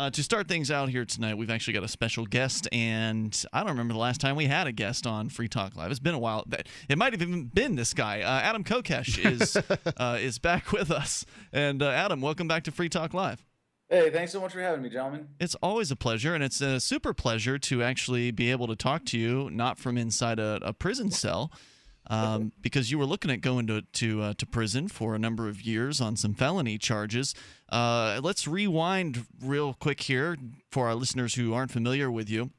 To start things out here tonight, we've actually got a special guest, and I don't remember the last time we had a guest on Free Talk Live. It's been a while. It might have even been this guy. Adam Kokesh is back with us. And Adam, welcome back to Free Talk Live. Hey, thanks so much for having me, gentlemen. It's always a pleasure, and it's a super pleasure to actually be able to talk to you, not from inside a prison cell, because you were looking at going to prison for a number of years on some felony charges. Let's rewind real quick here for our listeners who aren't familiar with you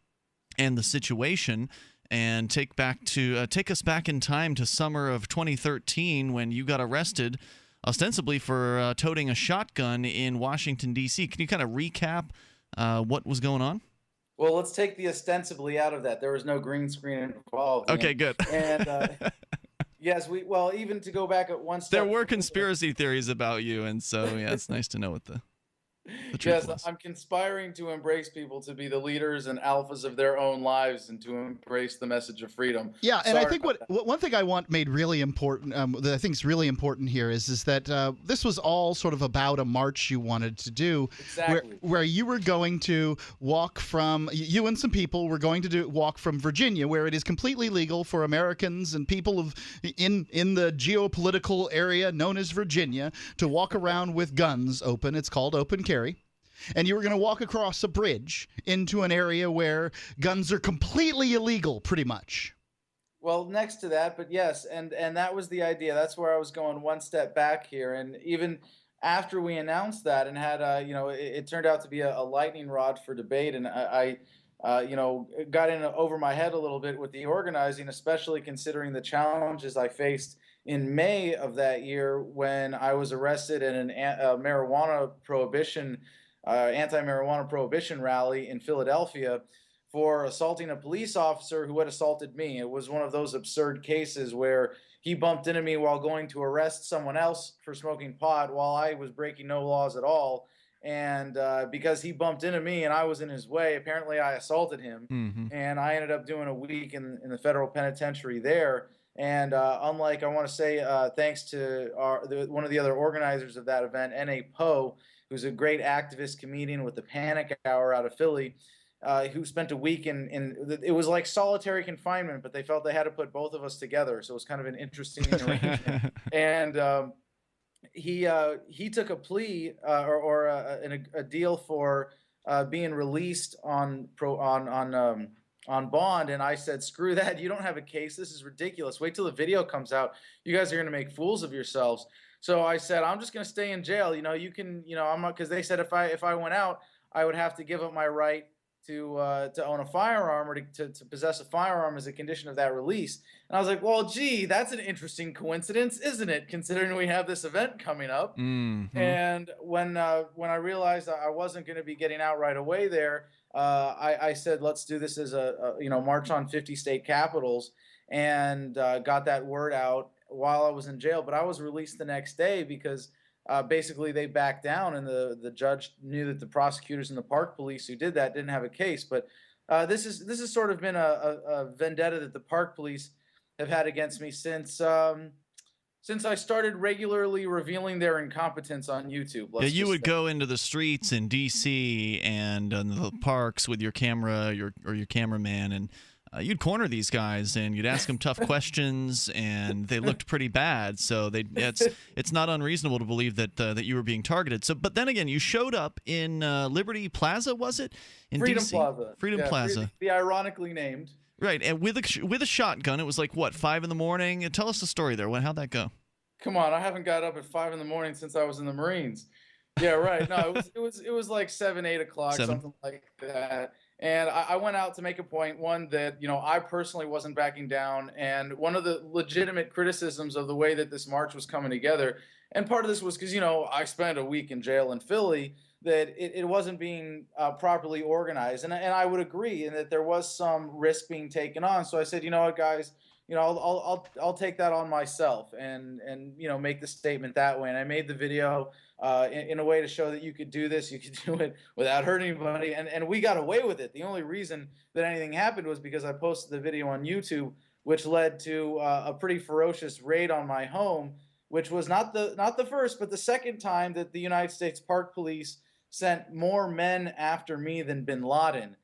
and the situation, and take us back in time to summer of 2013 when you got arrested, ostensibly for toting a shotgun in Washington, D.C. Can you kind of recap what was going on? Well, let's take the ostensibly out of that. There was no green screen involved. Okay, good. And yes, even to go back at one step. There were conspiracy theories about you, and so yeah, it's nice to know what the truth was. I'm conspiring to embrace people to be the leaders and alphas of their own lives and to embrace the message of freedom. Yeah, and I think one thing I want made really important, that I think is really important here is that this was all sort of about a march you wanted to do, exactly, where you were going to walk from, you and some people were going to walk from Virginia, where it is completely legal for Americans and people in the geopolitical area known as Virginia to walk around with guns open. It's called open carry. And you were going to walk across a bridge into an area where guns are completely illegal, pretty much. Well, next to that, but yes, and that was the idea. That's where I was going one step back here. And even after we announced that and had, it turned out to be a lightning rod for debate. And I got in over my head a little bit with the organizing, especially considering the challenges I faced in May of that year when I was arrested in an anti-marijuana prohibition rally in Philadelphia for assaulting a police officer who had assaulted me. It was one of those absurd cases where he bumped into me while going to arrest someone else for smoking pot while I was breaking no laws at all. And because he bumped into me and I was in his way, apparently I assaulted him. Mm-hmm. And I ended up doing a week in the federal penitentiary there. And unlike, I want to say, thanks to one of the other organizers of that event, N.A. Poe, who's a great activist comedian with the Panic Hour out of Philly, who spent a week it was like solitary confinement, but they felt they had to put both of us together. So it was kind of an interesting arrangement. And he took a plea or a deal for being released on bond, and I said, screw that, you don't have a case, this is ridiculous, wait till the video comes out, you guys are going to make fools of yourselves. So I said, I'm just going to stay in jail, you can, I'm not, because they said if I went out, I would have to give up my right to own a firearm or to possess a firearm as a condition of that release. And I was like, well, gee, that's an interesting coincidence, isn't it, considering we have this event coming up? Mm-hmm. And when I realized I wasn't going to be getting out right away there, I said, let's do this as a march on 50 state capitals, and got that word out while I was in jail. But I was released the next day because basically they backed down, and the judge knew that the prosecutors and the park police who did that didn't have a case. But this has sort of been a vendetta that the park police have had against me since I started regularly revealing their incompetence on YouTube. Yeah, you would go into the streets in D.C. and the parks with your camera or your cameraman, and you'd corner these guys and you'd ask them tough questions, and they looked pretty bad. So it's not unreasonable to believe that you were being targeted. So, but then again, you showed up in Liberty Plaza, was it? In Freedom DC? Plaza. Freedom Plaza. The ironically named. Right, and with a shotgun. It was like what, 5 in the morning? Tell us the story there. How'd that go? Come on, I haven't got up at 5 in the morning since I was in the Marines. Yeah, right. No, it was like 7, 8 o'clock, something like that. And I went out to make a point, one, that, I personally wasn't backing down. And one of the legitimate criticisms of the way that this march was coming together, and part of this was because, I spent a week in jail in Philly, that it wasn't being properly organized. And I would agree, and that there was some risk being taken on. So I said, you know what, guys, I'll take that on myself and make the statement that way. And I made the video in a way to show that you could do this, you could do it without hurting anybody, and we got away with it. The only reason that anything happened was because I posted the video on YouTube, which led to a pretty ferocious raid on my home, which was not the first, but the second time that the United States Park Police sent more men after me than bin Laden.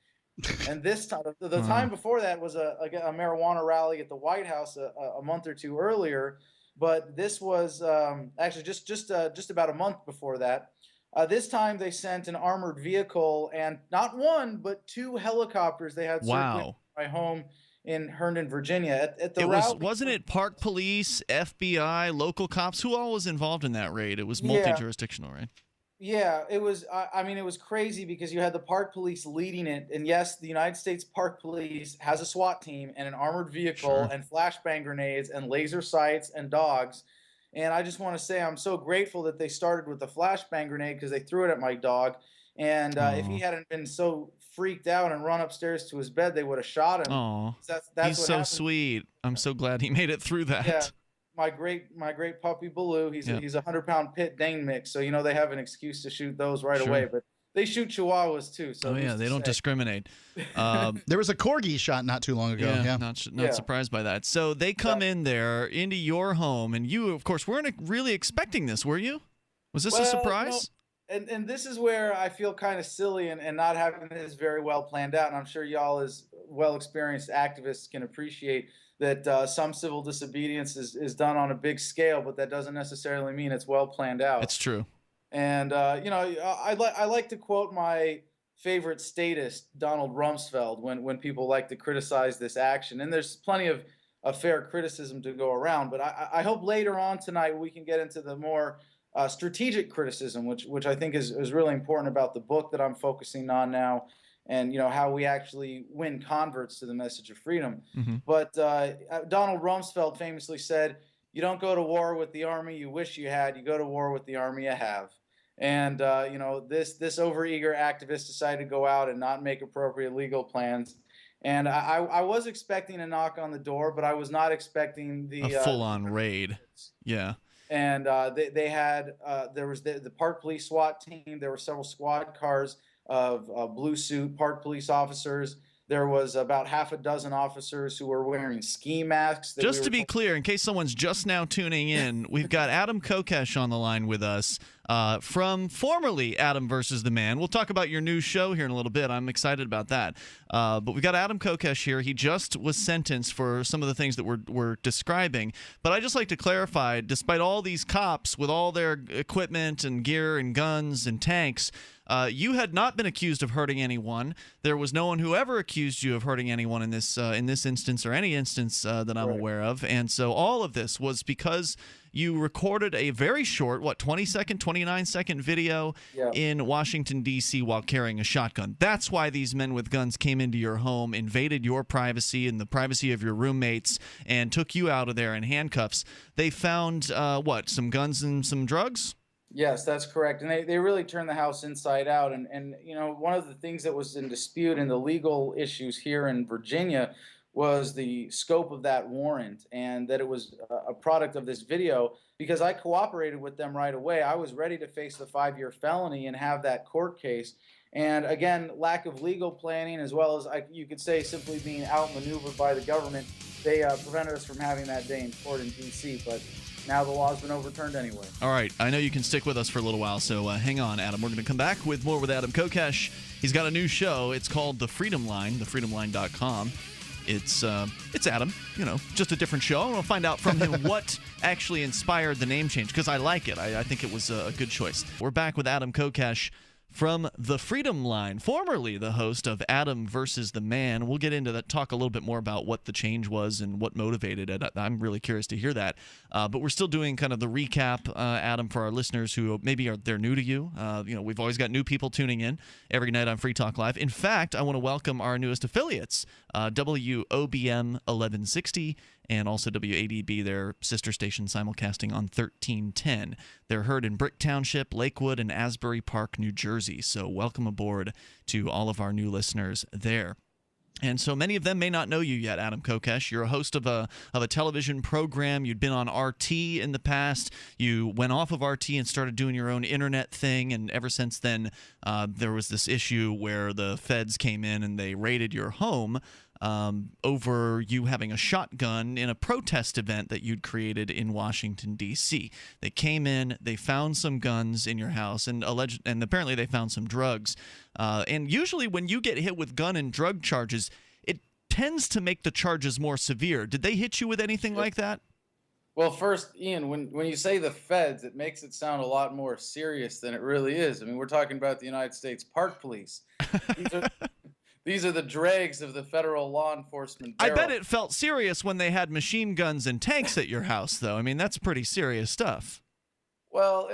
And this time, the time before that was a marijuana rally at the White House a month or two earlier. But this was actually just about a month before that. This time they sent an armored vehicle and not one but two helicopters they had circling my home in Herndon, Virginia. At the rally, wasn't it Park Police, FBI, local cops? Who all was involved in that raid? It was multi-jurisdictional, right? Yeah, it was. I mean, it was crazy because you had the Park Police leading it, and yes, the United States Park Police has a SWAT team and an armored vehicle and flashbang grenades and laser sights and dogs. And I just want to say I'm so grateful that they started with the flashbang grenade because they threw it at my dog. And if he hadn't been so freaked out and run upstairs to his bed, they would have shot him. Oh, that's he's so sweet. I'm so glad he made it through that. Yeah. My great puppy Baloo, he's a 100-pound pit Dane mix, so they have an excuse to shoot those right away. But they shoot Chihuahuas too. So they don't discriminate. There was a corgi shot not too long ago. Yeah, not surprised by that. So they come in there into your home, and you, of course, weren't really expecting this, were you? Was this a surprise? And this is where I feel kind of silly and not having this very well planned out. And I'm sure y'all, as well experienced activists, can appreciate that some civil disobedience is done on a big scale, but that doesn't necessarily mean it's well planned out. It's true. And I like to quote my favorite statist, Donald Rumsfeld, when people like to criticize this action. And there's plenty of fair criticism to go around, but I hope later on tonight we can get into the more strategic criticism, which I think is really important about the book that I'm focusing on now. And how we actually win converts to the message of freedom. But Donald Rumsfeld famously said, "You don't go to war with the army you wish you had. You go to war with the army you have." And this overeager activist decided to go out and not make appropriate legal plans. And I was expecting a knock on the door, but I was not expecting a full-on raid. Yeah. And they had there was the Park Police SWAT team. There were several squad cars of blue suit Park Police officers. There was about half a dozen officers who were wearing ski masks. Just to be clear, in case someone's just now tuning in, we've got Adam Kokesh on the line with us from formerly Adam versus the Man. We'll talk about your new show here in a little bit. I'm excited about that. But we've got Adam Kokesh here. He just was sentenced for some of the things that we're describing. But I'd just like to clarify, despite all these cops with all their equipment and gear and guns and tanks, you had not been accused of hurting anyone. There was no one who ever accused you of hurting anyone in this instance or any instance that I'm aware of. And so all of this was because you recorded a very short, 20-second, 29-second video in Washington, D.C. while carrying a shotgun. That's why these men with guns came into your home, invaded your privacy and the privacy of your roommates, and took you out of there in handcuffs. They found, some guns and some drugs? Yes, that's correct. And they really turned the house inside out. And one of the things that was in dispute in the legal issues here in Virginia was the scope of that warrant, and that it was a product of this video. Because I cooperated with them right away. I was ready to face the 5-year felony and have that court case. And again, lack of legal planning, as well as you could say simply being outmaneuvered by the government, they prevented us from having that day in court in D.C. But now the law's been overturned anyway. All right. I know you can stick with us for a little while, so hang on, Adam. We're going to come back with more with Adam Kokesh. He's got a new show. It's called The Freedom Line, thefreedomline.com. It's Adam, just a different show. I want to find out from him what actually inspired the name change, because I like it. I think it was a good choice. We're back with Adam Kokesh from The Freedom Line, formerly the host of Adam versus the Man. We'll get into that, talk a little bit more about what the change was and what motivated it. I'm really curious to hear that. But we're still doing kind of the recap, Adam, for our listeners who maybe they're new to you. We've always got new people tuning in every night on Free Talk Live. In fact, I want to welcome our newest affiliates, WOBM 1160 and also WADB, their sister station simulcasting on 1310. They're heard in Brick Township, Lakewood, and Asbury Park, New Jersey. So welcome aboard to all of our new listeners there. And so many of them may not know you yet, Adam Kokesh. You're a host of a television program. You'd been on RT in the past. You went off of RT and started doing your own internet thing. And ever since then, there was this issue where the feds came in and they raided your home. over you having a shotgun in a protest event that you'd created in Washington, D.C. They came in, they found some guns in your house, and apparently they found some drugs. And usually when you get hit with gun and drug charges, it tends to make the charges more severe. Did they hit you with anything like that? Well, first, Ian, when you say the feds, it makes it sound a lot more serious than it really is. I mean, we're talking about the United States Park Police. These are the dregs of the federal law enforcement barrel. I bet it felt serious when they had machine guns and tanks at your house, though. I mean, that's pretty serious stuff. Well,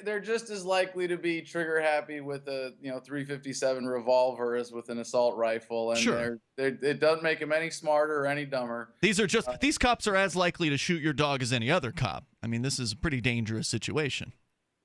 they're just as likely to be trigger happy with a 357 revolver as with an assault rifle, and sure. It doesn't make them any smarter or any dumber. These cops are as likely to shoot your dog as any other cop. I mean, this is a pretty dangerous situation.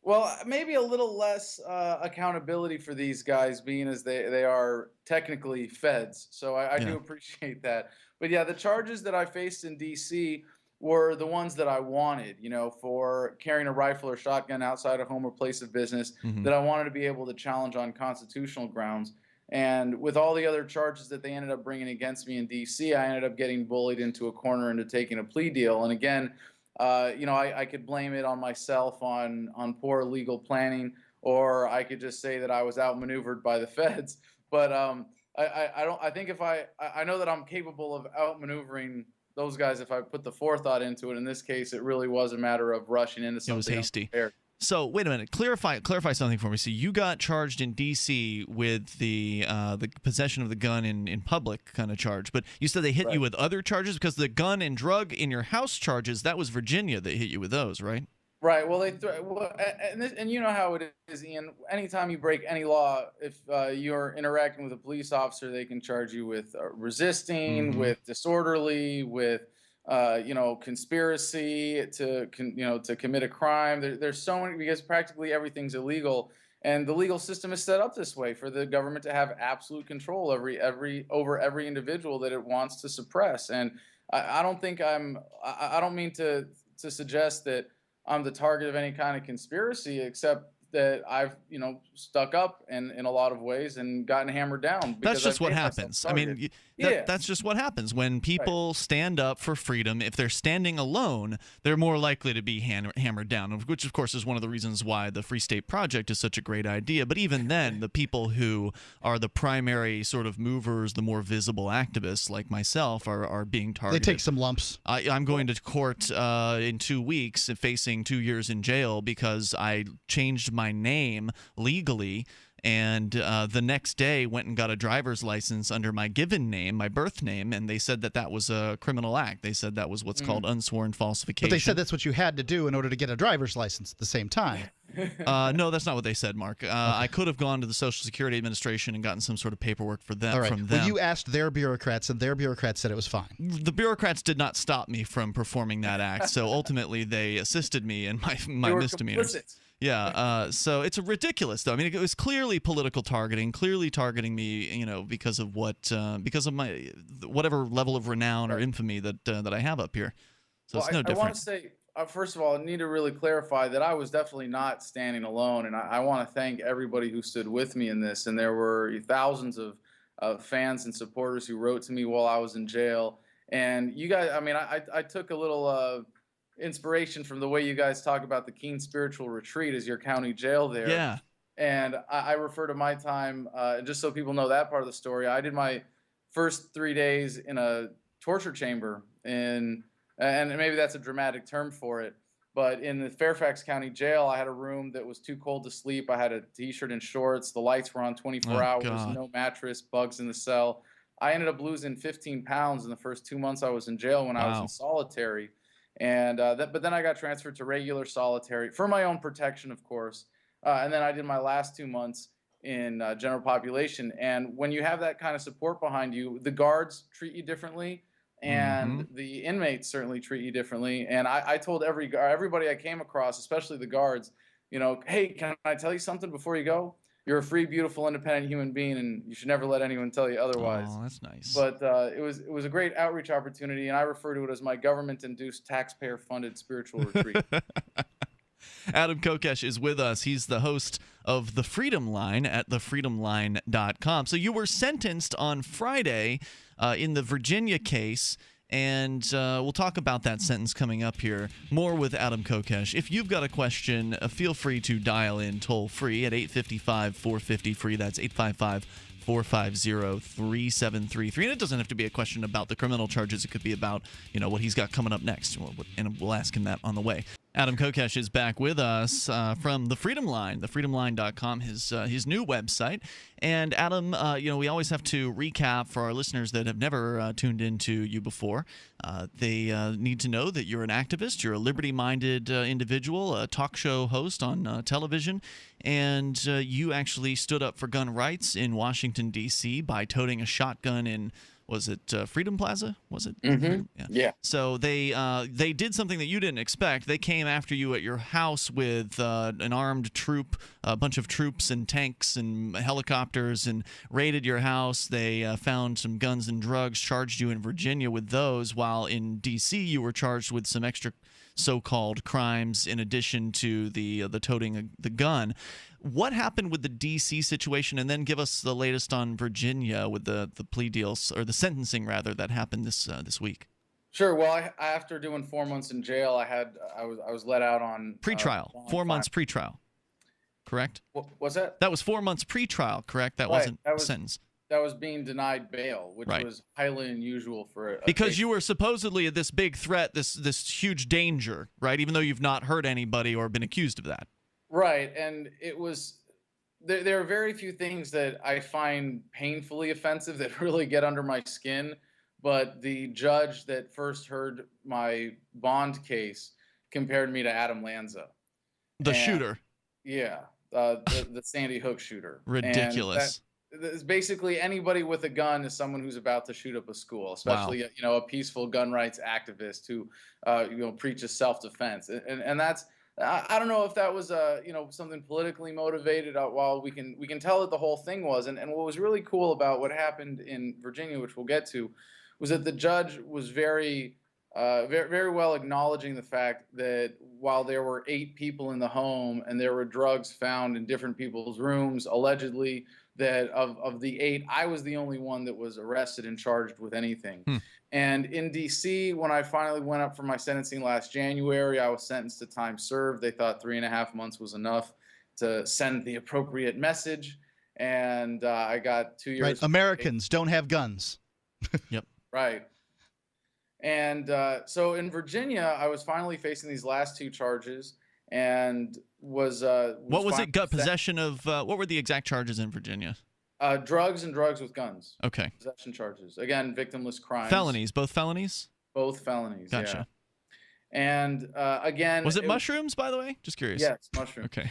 Well, maybe a little less accountability for these guys, being as they are technically feds. So I do appreciate that. But yeah, the charges that I faced in D.C. were the ones that I wanted, for carrying a rifle or shotgun outside a home or place of business, that I wanted to be able to challenge on constitutional grounds. And with all the other charges that they ended up bringing against me in D.C., I ended up getting bullied into a corner into taking a plea deal. And again, I could blame it on myself on poor legal planning, or I could just say that I was outmaneuvered by the feds. But I think I know that I'm capable of outmaneuvering those guys if I put the forethought into it. In this case, it really was a matter of rushing into something. It was hasty. Unprepared. So wait a minute. Clarify something for me. So you got charged in D.C. with the possession of the gun in public kind of charge, but you said they hit you with other charges, because the gun and drug in your house charges, that was Virginia that hit you with those, right? Right. Well, and you know how it is, Ian. Anytime you break any law, if you're interacting with a police officer, they can charge you with resisting, with disorderly, with conspiracy to commit a crime. There's so many, because practically everything's illegal, and the legal system is set up this way for the government to have absolute control over every individual that it wants to suppress. And I don't mean to suggest that I'm the target of any kind of conspiracy, except that I've, stuck up in a lot of ways and gotten hammered down. That's just what happens. I mean, that's just what happens when people stand up for freedom. If they're standing alone, they're more likely to be hammered down, which, of course, is one of the reasons why the Free State Project is such a great idea. But even then, the people who are the primary sort of movers, the more visible activists like myself, are being targeted. They take some lumps. I'm going to court in 2 weeks and facing 2 years in jail because I changed my name legally, and the next day went and got a driver's license under my given name, my birth name, and they said that was a criminal act. They said that was what's called unsworn falsification. But they said that's what you had to do in order to get a driver's license at the same time. No, that's not what they said, Mark. I could have gone to the Social Security Administration and gotten some sort of paperwork from them. Well, you asked their bureaucrats, and their bureaucrats said it was fine. The bureaucrats did not stop me from performing that act, so ultimately they assisted me in my misdemeanors. Complicit. Yeah, so it's ridiculous, though. I mean, it was clearly political targeting, clearly targeting me, because of my whatever level of renown or infamy that I have up here. So it's no different. I want to say, first of all, I need to really clarify that I was definitely not standing alone, and I want to thank everybody who stood with me in this. And there were thousands of fans and supporters who wrote to me while I was in jail. And you guys, I mean, I took a little inspiration from the way you guys talk about the Keene Spiritual Retreat as your county jail there. Yeah. And I refer to my time, just so people know that part of the story. I did my first 3 days in a torture chamber and maybe that's a dramatic term for it, but in the Fairfax County Jail, I had a room that was too cold to sleep. I had a t-shirt and shorts. The lights were on 24 hours, God. No mattress, bugs in the cell. I ended up losing 15 pounds in the first 2 months I was in jail when I was in solitary. And but then I got transferred to regular solitary for my own protection, of course. And then I did my last 2 months in general population. And when you have that kind of support behind you, the guards treat you differently, and the inmates certainly treat you differently. And I told everybody I came across, especially the guards, hey, can I tell you something before you go? You're a free, beautiful, independent human being, and you should never let anyone tell you otherwise. Oh, that's nice. But it was a great outreach opportunity, and I refer to it as my government-induced, taxpayer-funded spiritual retreat. Adam Kokesh is with us. He's the host of The Freedom Line at thefreedomline.com. So you were sentenced on Friday in the Virginia case, and we'll talk about that sentence coming up here. More with Adam Kokesh. If you've got a question, feel free to dial in toll-free at 855-450-FREE. That's 855-450-3733. And it doesn't have to be a question about the criminal charges. It could be about, what he's got coming up next, and we'll ask him that on the way. Adam Kokesh is back with us from The Freedom Line, thefreedomline.com, his new website. And Adam, we always have to recap for our listeners that have never tuned into you before. They need to know that you're an activist, you're a liberty-minded individual, a talk show host on television, and you actually stood up for gun rights in Washington, D.C. by toting a shotgun in, was it Freedom Plaza? Was it? Mm-hmm. Yeah. So they did something that you didn't expect. They came after you at your house with an armed troop, a bunch of troops and tanks and helicopters, and raided your house. They found some guns and drugs, charged you in Virginia with those, while in D.C. you were charged with some extra so-called crimes in addition to the toting the gun. What happened with the D.C. situation, and then give us the latest on Virginia with the plea deals, or the sentencing rather, that happened this week? Sure. Well, after doing 4 months in jail, I was let out on pretrial. 4 months pretrial, correct? What's that? That was 4 months pretrial, correct? That wasn't a sentence. That was being denied bail, which was highly unusual for because you were supposedly this big threat, this huge danger, right? Even though you've not hurt anybody or been accused of that. Right, and it was there are very few things that I find painfully offensive that really get under my skin, but the judge that first heard my bond case compared me to Adam Lanza, the shooter. Yeah, the Sandy Hook shooter. Ridiculous. It's basically anybody with a gun is someone who's about to shoot up a school, especially a peaceful gun rights activist who preaches self-defense, and that's. I don't know if that was something politically motivated. While we can tell that the whole thing was, and what was really cool about what happened in Virginia, which we'll get to, was that the judge was very well acknowledging the fact that while there were 8 people in the home and there were drugs found in different people's rooms, allegedly, that of the 8, I was the only one that was arrested and charged with anything. And in D.C., when I finally went up for my sentencing last January, I was sentenced to time served. They thought 3.5 months was enough to send the appropriate message, and I got 2 years. Right, Americans don't have guns. Yep. Right. And so in Virginia, I was finally facing these last 2 charges, and was what was it? Possession of what were the exact charges in Virginia? Drugs and drugs with guns. Okay. Possession charges. Again, victimless crimes. Felonies. Both felonies? Both felonies. Gotcha. Yeah. And again, was it mushrooms, by the way? Just curious. Yes, mushrooms. Okay.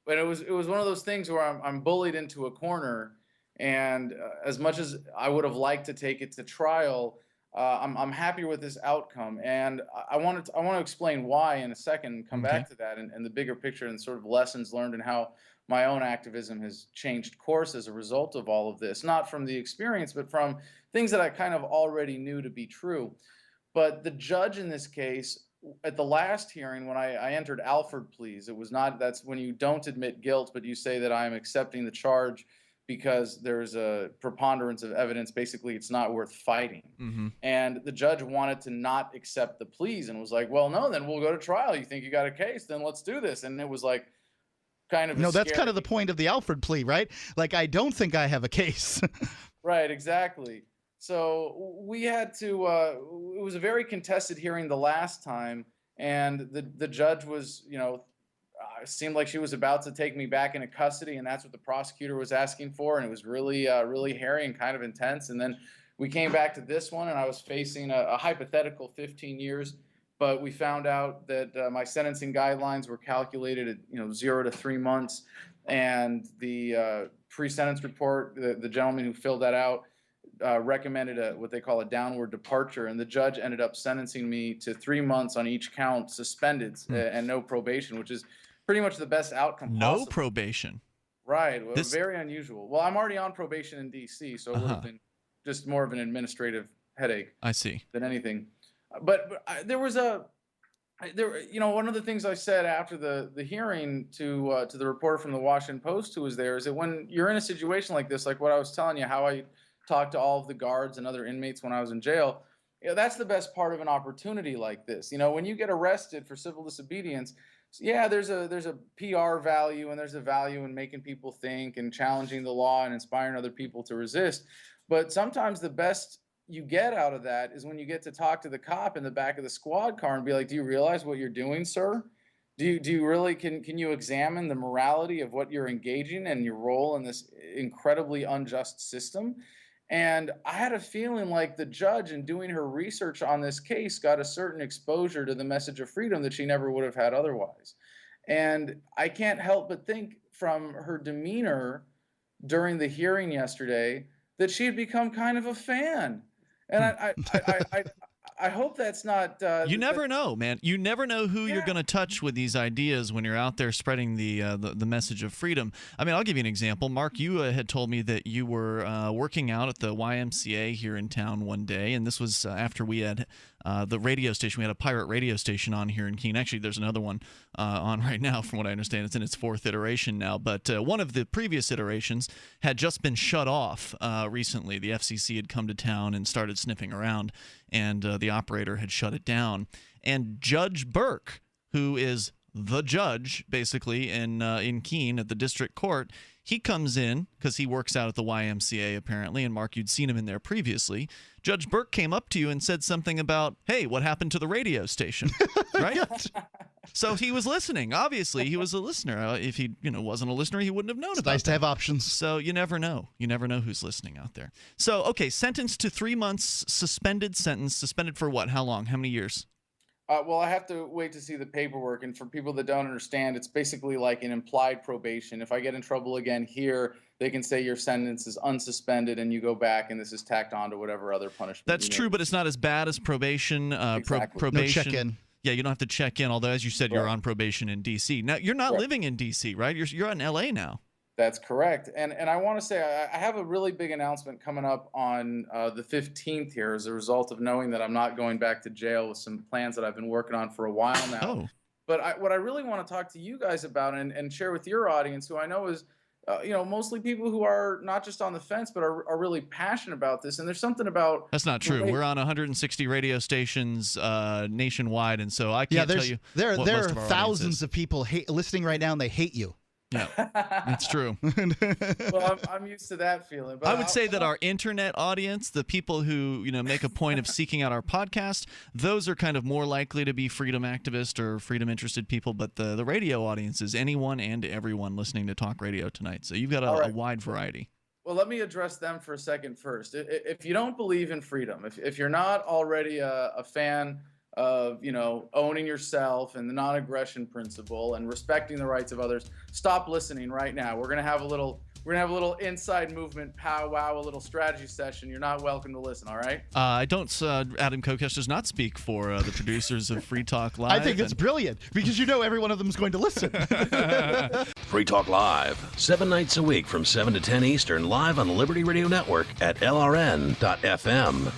But it was one of those things where I'm bullied into a corner, and as much as I would have liked to take it to trial, I'm happier with this outcome, and I want to explain why in a second, and come back to that and the bigger picture and sort of lessons learned and how my own activism has changed course as a result of all of this, not from the experience, but from things that I kind of already knew to be true. But the judge in this case, at the last hearing, when I entered Alford pleas, it was not, that's when you don't admit guilt, but you say that I am accepting the charge because there's a preponderance of evidence. Basically, it's not worth fighting. Mm-hmm. And the judge wanted to not accept the pleas and was like, well, no, then we'll go to trial. You think you got a case? Then let's do this. And it was like, kind of that's kind of the point of the Alford plea, right? Like, I don't think I have a case. Right, exactly. So we had to it was a very contested hearing the last time, and the judge was, it seemed like she was about to take me back into custody, and that's what the prosecutor was asking for, and it was really really hairy and kind of intense. And then we came back to this one, and I was facing a hypothetical 15 years. But we found out that my sentencing guidelines were calculated at 0 to 3 months, and the pre-sentence report, the gentleman who filled that out recommended what they call a downward departure, and the judge ended up sentencing me to 3 months on each count, suspended and no probation, which is pretty much the best outcome possible. No probation. Right. Well, very unusual. Well, I'm already on probation in D.C., so it would have been just more of an administrative headache. I see. Than anything. But there was one of the things I said after the hearing to the reporter from the Washington Post who was there is that when you're in a situation like this, like what I was telling you, how I talked to all of the guards and other inmates when I was in jail, that's the best part of an opportunity like this. When you get arrested for civil disobedience, yeah, there's a PR value and there's a value in making people think and challenging the law and inspiring other people to resist. But sometimes the best you get out of that is when you get to talk to the cop in the back of the squad car and be like, do you realize what you're doing, sir? Do you really, can you examine the morality of what you're engaging and your role in this incredibly unjust system? And I had a feeling like the judge, in doing her research on this case, got a certain exposure to the message of freedom that she never would have had otherwise. And I can't help but think from her demeanor during the hearing yesterday that she had become kind of a fan. And I hope that's not. You never know, man. You never know who you're going to touch with these ideas when you're out there spreading the message of freedom. I mean, I'll give you an example. Mark, you had told me that you were working out at the YMCA here in town one day, and this was after we had the radio station. We had a pirate radio station on here in Keene. Actually, there's another one on right now, from what I understand. It's in its 4th iteration now. But one of the previous iterations had just been shut off recently. The FCC had come to town and started sniffing around, and the operator had shut it down. And Judge Burke, who is the judge, basically, in Keene at the district court, he comes in because he works out at the YMCA, apparently, and Mark, you'd seen him in there previously. Judge Burke came up to you and said something about, hey, what happened to the radio station, right? So he was listening. Obviously, he was a listener. If he wasn't a listener, he wouldn't have known about it. Nice to have options. So you never know. You never know who's listening out there. So, okay, sentenced to 3 months, suspended sentence. Suspended for what? How long? How many years? Well, I have to wait to see the paperwork. And for people that don't understand, it's basically like an implied probation. If I get in trouble again here, they can say your sentence is unsuspended and you go back and this is tacked on to whatever other punishment. That's true, but it's not as bad as probation. Exactly. Probation. No check-in. Yeah, you don't have to check in, although, as you said, you're on probation in D.C. Now, you're not living in D.C., right? You're in L.A. now. That's correct. And I want to say I have a really big announcement coming up on the 15th here as a result of knowing that I'm not going back to jail with some plans that I've been working on for a while now. Oh. But what I really want to talk to you guys about and share with your audience, who I know is mostly people who are not just on the fence, but are really passionate about this. And there's something about... That's not true. We're on 160 radio stations nationwide, and so I can't tell you there what are most of our thousands of people listening right now, and they hate you. Yeah, that's true. Well, I'm used to that feeling. But I would say that our internet audience, the people who make a point of seeking out our podcast, those are kind of more likely to be freedom activist or freedom interested people. But the radio audience is anyone and everyone listening to talk radio tonight. So you've got a wide variety. Well, let me address them for a second first. If you don't believe in freedom, if you're not already a fan of owning yourself and the non-aggression principle and respecting the rights of others, stop listening right now. We're gonna have a little inside movement powwow, a little strategy session. You're not welcome to listen. All right. I don't. Adam Kokesh does not speak for the producers of Free Talk Live. I think that's brilliant because every one of them is going to listen. Free Talk Live, 7 nights a week from 7 to 10 Eastern, live on the Liberty Radio Network at LRN.FM.